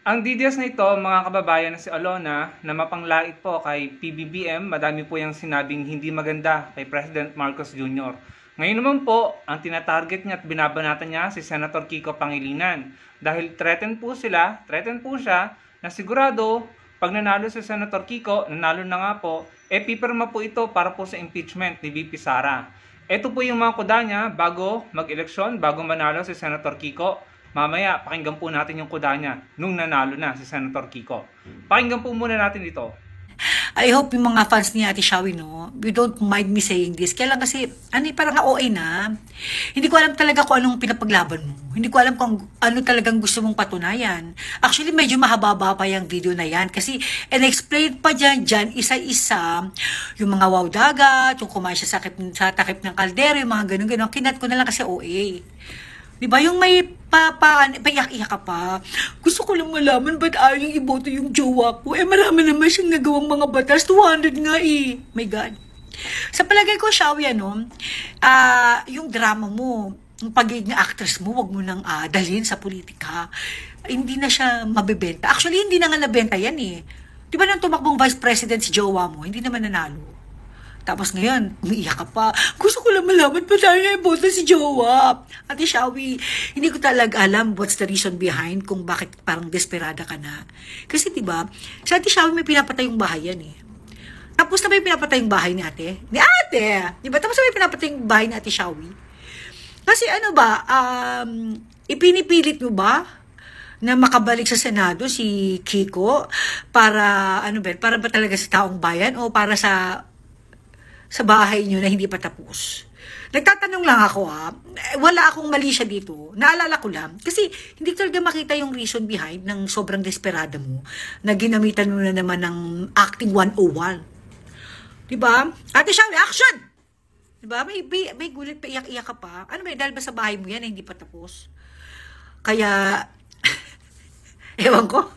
Ang DDS na ito, mga kababayan na si Alona, na mapanglait po kay PBBM, madami po yung sinabing hindi maganda kay President Marcos Jr. Ngayon naman po, ang tinatarget niya at binabanatan niya si Senator Kiko Pangilinan. Dahil threaten po siya na sigurado, pag nanalo si Senator Kiko, nanalo na nga po, pipirma po ito para po sa impeachment ni VP Sara. Ito po yung mga kuda niya bago mag-eleksyon, bago manalo si Senator Kiko. Mamaya, pakinggan po natin yung kuda niya nung nanalo na si Senator Kiko. Pakinggan po muna natin ito. I hope yung mga fans ni Ate Shawi, no, you don't mind me saying this. Kaya lang kasi, parang OA na. Hindi ko alam talaga kung anong pinapaglaban mo. Hindi ko alam kung ano talagang gusto mong patunayan. Actually, medyo mahaba pa yung video na yan. Kasi, explain pa dyan, isa-isa, yung mga wow dagat, yung kumain siya sa takip ng kaldero, yung mga ganun-ganun. Kinat ko na lang kasi OA. Diba yung may paiyak-iyak ka pa? Gusto ko lang malaman ba't ayaw yung iboto yung jowa ko? Marami naman siyang nagawang mga batas. 200 nga My God. Sa palagay ko, Shawi, yung drama mo, yung pagiging actress mo, wag mo nang dalhin sa politika. Hindi na siya mabebenta. Actually, hindi na nga nabenta yan Diba nang tumakbong vice president si jowa mo, hindi naman nanalo. Tapos ngayon, umiiyak ka pa. Gusto ko lang malaman pa tayo na iboto si jowa. Ate Shawi, hindi ko talaga alam what's the reason behind kung bakit parang desperada ka na. Kasi diba, sa Ate Shawi may pinapatay yung bahay yan Tapos na may pinapatay yung bahay ni ate. Ni ate! Diba? Tapos na may pinapatay yung bahay ni Ate Shawi. Kasi ipinipilit mo ba na makabalik sa Senado si Kiko para, para ba talaga sa taong bayan o para sa bahay nyo na hindi pa tapos? Nagtatanong lang ako wala akong mali siya dito. Naalala ko lang. Kasi hindi talaga makita yung reason behind ng sobrang desperada mo na ginamitan mo na naman ng acting 101. Diba? Ate Shawi, action! Diba? May gulit pa, iyak-iyak ka pa. Dahil ba sa bahay mo yan na hindi pa tapos? Kaya, ewan ko.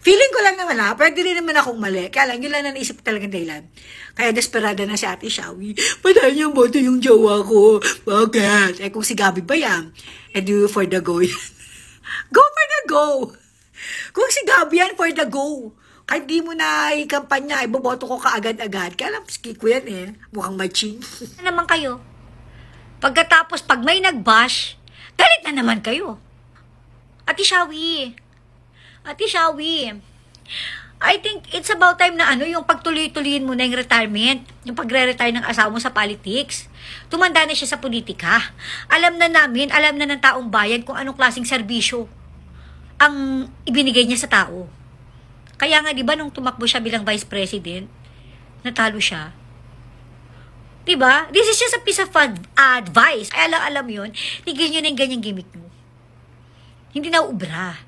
Feeling ko lang naman pwede rin naman akong mali. Kaya lang, yun lang na naisip talagang dahilan. Kaya desperada na si Ate Shawi. Patay niyang boto yung jowa ko. Bakit? Kung si Gabi ba yan? Do for the go yan. Go for the go! Kung si Gabi yan, for the go. Kahit di mo na ikampanya, iboboto ko kaagad-agad. Kaya lang, ski ko yan Mukhang matching. Ano naman kayo? Pagkatapos, pag may nag-bash, galit na naman kayo. Ate Shawi, I think it's about time na yung pagtuloy-tuloyin mo na yung retirement, yung pagre-retire ng asawa mo sa politics. Tumanda na siya sa politika. Alam na ng taong bayan kung anong klaseng serbisyo ang ibinigay niya sa tao. Kaya nga, di ba, nung tumakbo siya bilang vice president, natalo siya. Di ba? This is just a piece of advice. Kaya lang alam yun, tigil nyo na yung ganyang gimmick mo. Hindi na ubra.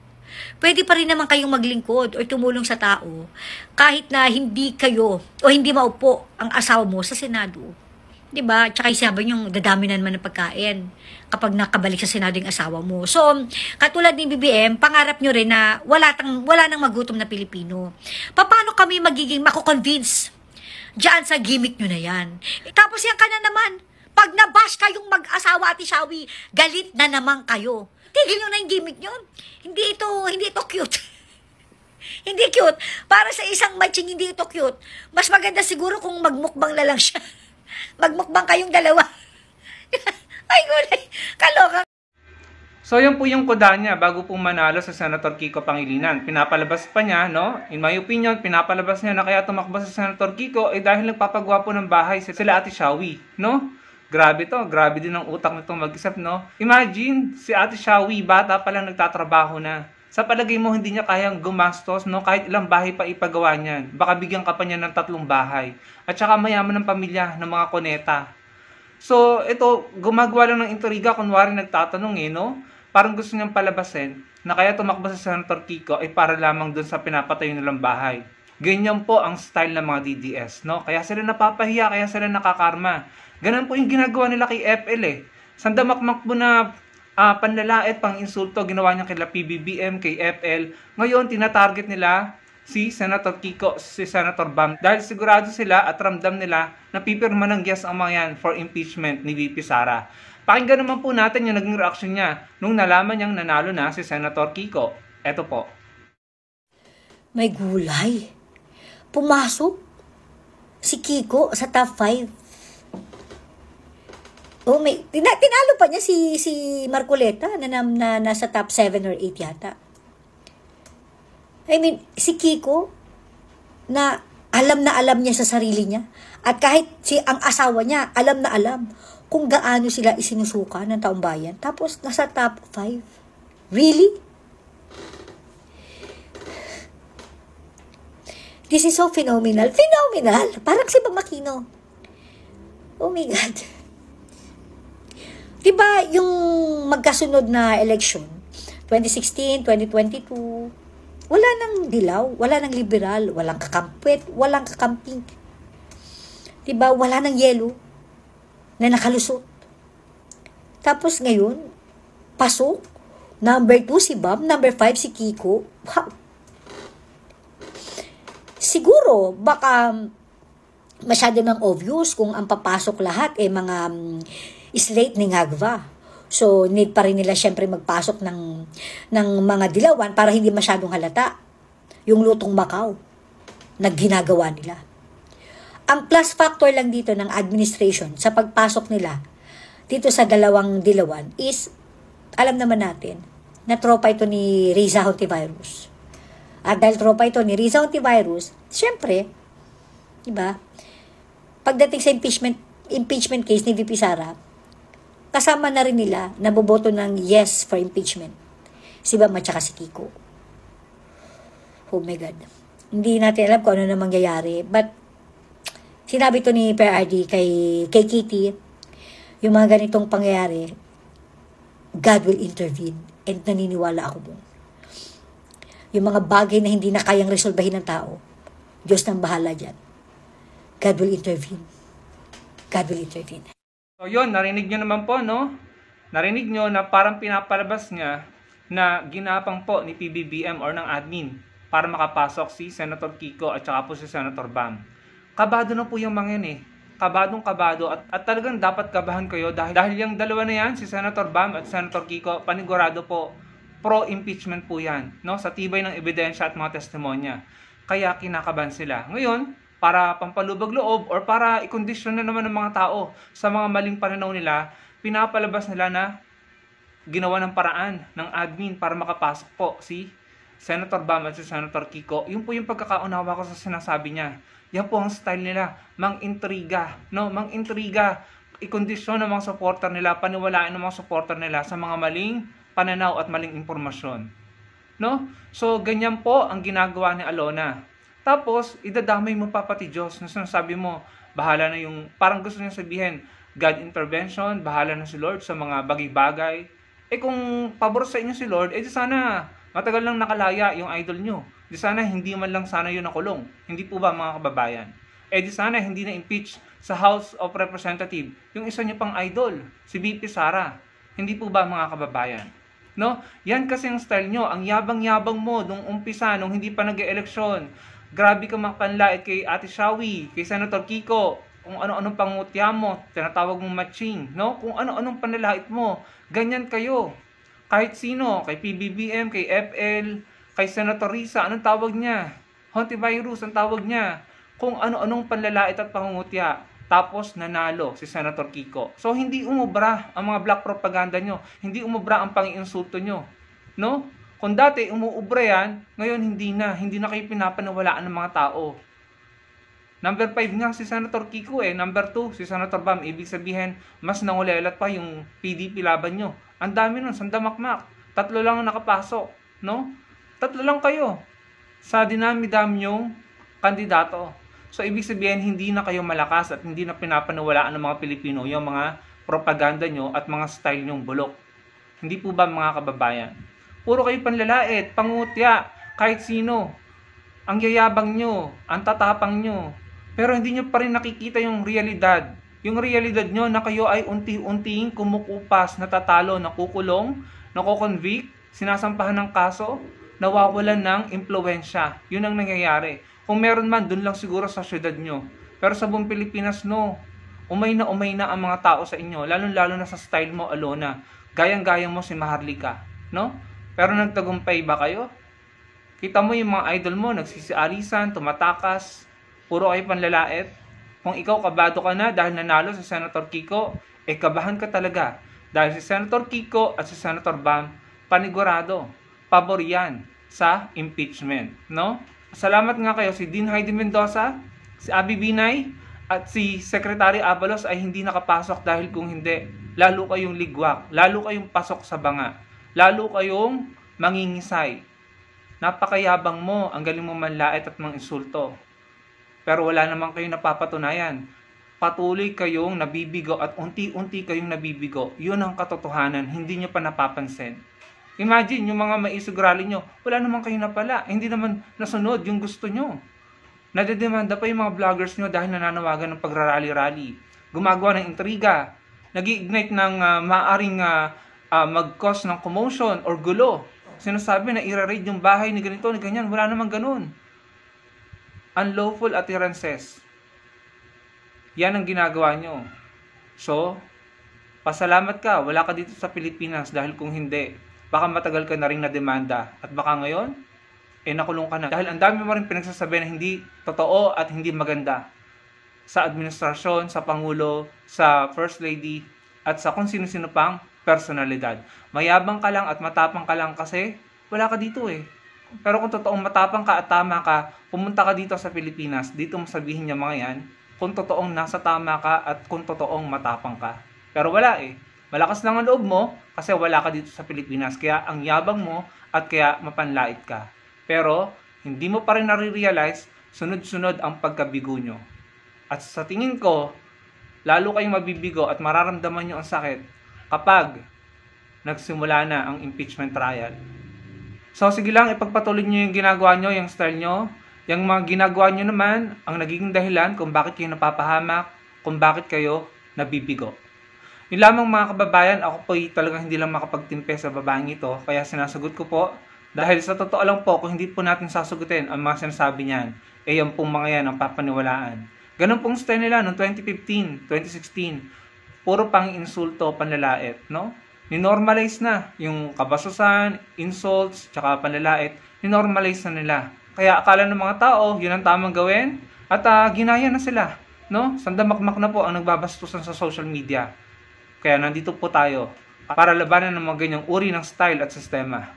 Pwede pa rin naman kayong maglingkod o tumulong sa tao kahit na hindi kayo o hindi maupo ang asawa mo sa Senado. Diba? Tsaka sabi nyo, dadami na naman ng pagkain kapag nakabalik sa Senado yung asawa mo. So, katulad ni BBM, pangarap nyo rin na wala nang magutom na Pilipino. Paano kami magiging mako-convince diyan sa gimmick nyo na yan? Tapos yan ka na naman. Pag nabash kayong mag-asawa, Ate Shawi, galit na naman kayo. Tigil nyo na yung gimmick nyo. Hindi ito cute. Hindi cute. Para sa isang matching, hindi ito cute. Mas maganda siguro kung magmukbang na lang siya. Magmukbang kayong dalawa. Ay, gulay. Kaloka. So, yan po yung kuda niya bago po manalo sa Senator Kiko Pangilinan. Pinapalabas pa niya, In my opinion, pinapalabas niya na kaya tumakbo sa Senator Kiko dahil nagpapagwapo ng bahay sila Ate Shawi, Grabe to. Grabe din ang utak nitong mag-isip, Imagine, si Ate Shawi, bata pa lang nagtatrabaho na. Sa palagay mo, hindi niya kayang gumastos, Kahit ilang bahay pa ipagawa niyan. Baka bigyan ka pa niya ng 3 bahay. At saka mayaman ng pamilya ng mga koneta. So, ito, gumagawa lang ng intriga, kunwari nagtatanong, Parang gusto niyang palabasin na kaya tumakbo sa Senator Kiko ay para lamang dun sa pinapatayo nilang bahay. Ganyan po ang style ng mga DDS, Kaya sila napapahiya, kaya sila nakakarma. Ganun po yung ginagawa nila kay FL Sandamakmak po na panlalait, pang-insulto, ginawa niya kila PBBM, kay FL. Ngayon, tinatarget nila si Senator Kiko, si Senator Bam. Dahil sigurado sila at ramdam nila na pipirma ng yes ang mga yan for impeachment ni VP Sara. Pakinggan naman po natin yung naging reaksyon niya nung nalaman niyang nanalo na si Senator Kiko. Eto po. May gulay. Pumasok si Kiko sa top 5. Oh, tinalo pa niya si Marcoleta na nasa top 7 or 8 yata. I mean, si Kiko na alam niya sa sarili niya. At kahit ang asawa niya, alam na alam kung gaano sila isinusuka ng taong bayan. Tapos, nasa top 5. Really? This is so phenomenal. Phenomenal! Parang si Pamakino. Oh my God. Diba yung magkasunod na election, 2016, 2022, wala nang dilaw, wala nang liberal, walang kakampwet, walang kakamping. Diba, wala nang yelo na nakalusot. Tapos ngayon, pasok, number 2 si Bam, number 5 si Kiko. Wow! Siguro, baka masyado nang obvious kung ang papasok lahat mga slate ni Ngagva. So, need pa rin nila syempre magpasok ng mga dilawan para hindi masyadong halata yung lutong Macau na ginagawa nila. Ang plus factor lang dito ng administration sa pagpasok nila dito sa dalawang dilawan is, alam naman natin, na tropa ito ni Riza Hontivirus. At dahil tropa ito ni Riza Hontivirus, syempre, diba, pagdating sa impeachment case ni VP Sara, kasama na rin nila na boboto ng yes for impeachment. Si Bam at saka si Kiko. Oh my God. Hindi natin alam kung ano na mangyayari. But, sinabi to ni Per RD kay Kitty, yung mga ganitong pangyayari, God will intervene. And naniniwala ako doon. Yung mga bagay na hindi na kayang resolbahin ng tao, Diyos nang bahala dyan. God will intervene. God will intervene. So yun, narinig nyo naman po, no? Narinig nyo na parang pinapalabas niya na ginapang po ni PBBM or ng admin para makapasok si Senator Kiko at saka po si Senator Bam. Kabado na po yung mga yan eh. Kabadong-kabado at talagang dapat kabahan kayo dahil yung dalawa na yan, si Senator Bam at Senator Kiko, panigurado po, pro-impeachment po yan, no? Sa tibay ng ebidensya at mga testimonya. Kaya kinakabahan sila. Ngayon, para pampalubag loob or para ikondisyon na naman ng mga tao sa mga maling pananaw nila, pinapalabas nila na ginawa ng paraan ng admin para makapasok po si Senator Bam at si Senator Kiko. Yun po yung pagkakaunawa ko sa sinasabi niya. Yan po ang style nila, mang-intriga, no? Mang-intriga, ikondisyon ng mga supporter nila, paniwalaan ng mga supporter nila sa mga maling pananaw at maling impormasyon. No? So, ganyan po ang ginagawa ni Alona. Tapos, idadamay mo pa pati Diyos na sinasabi mo, bahala na yung, parang gusto niya sabihin, God intervention, bahala na si Lord sa mga bagay-bagay. Kung pabor sa inyo si Lord, di sana matagal lang nakalaya yung idol nyo. Di sana hindi man lang sana yun nakulong. Hindi po ba mga kababayan? Di sana hindi na-impeach sa House of Representatives yung isa niyo pang idol, si VP Sara. Hindi po ba mga kababayan? No? Yan kasi ang style nyo. Ang yabang-yabang mo nung umpisa, nung hindi pa nag-eleksyon. Grabe ka makapanlait kay Ate Shawi, kay Senator Kiko, kung ano-anong pangutya mo, tinatawag mong matching, no? Kung ano-anong panlalait mo, ganyan kayo. Kahit sino, kay PBBM, kay FL, kay Senator Risa, anong tawag niya? Hontivirus, ang tawag niya. Kung ano-anong panlalait at pangungutya, tapos nanalo si Senator Kiko. So, hindi umubra ang mga black propaganda nyo, hindi umubra ang pangiinsulto nyo, no? Kung dati umuubra yan, ngayon hindi na kayo pinapaniwalaan ng mga tao. Number 5 nga si Senator Kiko number 2 si Senator Bam. Ibig sabihin, mas nangulelat pa yung PDP laban nyo. Ang dami nun, sandamakmak. 3 lang ang nakapasok, no? 3 lang kayo sa dinami-dami yung kandidato. So, ibig sabihin, hindi na kayo malakas at hindi na pinapaniwalaan ng mga Pilipino yung mga propaganda nyo at mga style nyong bulok. Hindi po ba mga kababayan? Puro kayo panlalait, pangutya, kahit sino. Ang yayabang nyo, ang tatapang nyo. Pero hindi nyo pa rin nakikita yung realidad. Yung realidad nyo na kayo ay unti-unting kumukupas, natatalo, nakukulong, nakoconvict, sinasampahan ng kaso, nawawalan ng impluensya. Yun ang nangyayari. Kung meron man, dun lang siguro sa syudad nyo. Pero sa buong Pilipinas, no. Umay na ang mga tao sa inyo. Lalo-lalo na sa style mo, Alona. Gayang-gayang mo si Maharlika. No? Pero nagtagumpay ba kayo? Kita mo yung mga idol mo, nagsisialisan, tumatakas, puro kayo panlalait. Kung ikaw kabado ka na dahil nanalo si Senator Kiko, kabahan ka talaga. Dahil si Senator Kiko at si Senator Bam, panigurado, pabor yan sa impeachment. No? Salamat nga kayo si Dean Heidi Mendoza, si Abby Binay, at si Secretary Abalos ay hindi nakapasok dahil kung hindi, lalo kayong ligwak, lalo kayong pasok sa banga, lalo kayong mangingisay. Napakayabang mo, ang galing mo manlait at manginsulto. Pero wala naman kayong napapatunayan. Patuloy kayong nabibigo at unti-unti kayong nabibigo. Yun ang katotohanan, hindi nyo pa napapansin. Imagine, yung mga maisog rally nyo, wala naman kayo napala. Hindi naman nasunod yung gusto nyo. Nadedemanda pa yung mga vloggers nyo dahil nananawagan ng pagrarally-rally. Gumagawa ng intriga. Nag-iignite ng maaring mag-cause ng commotion or gulo. Sinasabi na i-raid yung bahay ni ganito, ni ganyan. Wala naman ganun. Unlawful utterances. Yan ang ginagawa nyo. So, pasalamat ka. Wala ka dito sa Pilipinas dahil kung hindi, baka matagal ka na rin na demanda. At baka ngayon, nakulong ka na. Dahil ang dami mo rin pinagsasabi na hindi totoo at hindi maganda sa administrasyon, sa Pangulo, sa First Lady, at sa kung sino-sino pang personalidad. Mayabang ka lang at matapang ka lang kasi wala ka dito Pero kung totoong matapang ka at tama ka, pumunta ka dito sa Pilipinas, dito mo sabihin niya mga yan, kung totoong nasa tama ka at kung totoong matapang ka. Pero wala Malakas lang ang loob mo kasi wala ka dito sa Pilipinas. Kaya ang yabang mo at kaya mapanlait ka. Pero hindi mo pa rin nare-realize, sunod-sunod ang pagkabigo nyo. At sa tingin ko, lalo kayong mabibigo at mararamdaman nyo ang sakit kapag nagsimula na ang impeachment trial. So sige lang, ipagpatuloy nyo yung ginagawa nyo, yung style nyo. Yung mga ginagawa nyo naman, ang nagiging dahilan kung bakit kayo napapahamak, kung bakit kayo nabibigo. Yun lamang mga kababayan, ako po talagang hindi lang makapagtimpe sa babaeng ito, kaya sinasagot ko po. Dahil sa totoo lang po, kung hindi po natin sasagutin ang mga sinasabi niyan, yan pong mga yan ang papaniwalaan. Ganun pong style nila noong 2015, 2016. Puro pang insulto, panlalait, no? Ninormalize na yung kabasusan, insults, tsaka panlalait, ninormalize na nila. Kaya akala ng mga tao, yun ang tamang gawin, at ginaya na sila, no? Sandamakmak na po ang nagbabastusan sa social media. Kaya nandito po tayo para labanan ng mga ganyang uri ng style at sistema.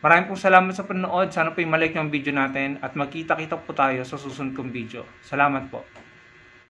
Maraming pong salamat sa panonood. Sana po i-like yung video natin at magkita-kita po tayo sa susunod kong video. Salamat po.